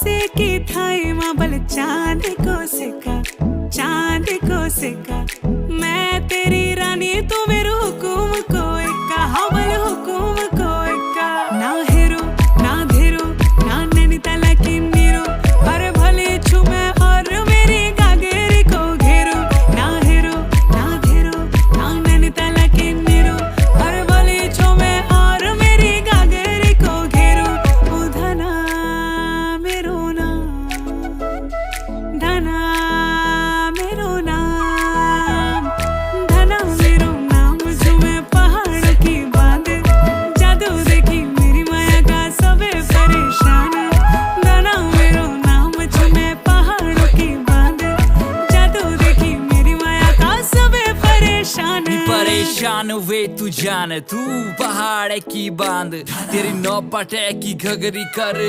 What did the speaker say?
से की थाई माँ बल चांद को सिका मैं तेरी रानी तू मेरे हुकुम को इक्का हाँ बल हुकुम को इक्का ना हेरो ना धेरो ना नैनीताल की नीरो अरे भले छुमे और मेरी गागेरी को घेरो ना हेरो ना धेरो ना नैनीताल की नीरो अरे भले छुमे और मेरी गागेरी को घेरो ओ धना मेरो ना धना मेरो नाम धना मेरो नाम झूमे पहाड़ों की बात जादू देखी मेरी माया का सबे परेशान धना मेरो नाम झूमे पहाड़ों की बात जादू देखी मेरी माया का सबे परेशान परेशान वे तू जान तू पहाड़ की बांध तेरी नौ पटे की घगरी कर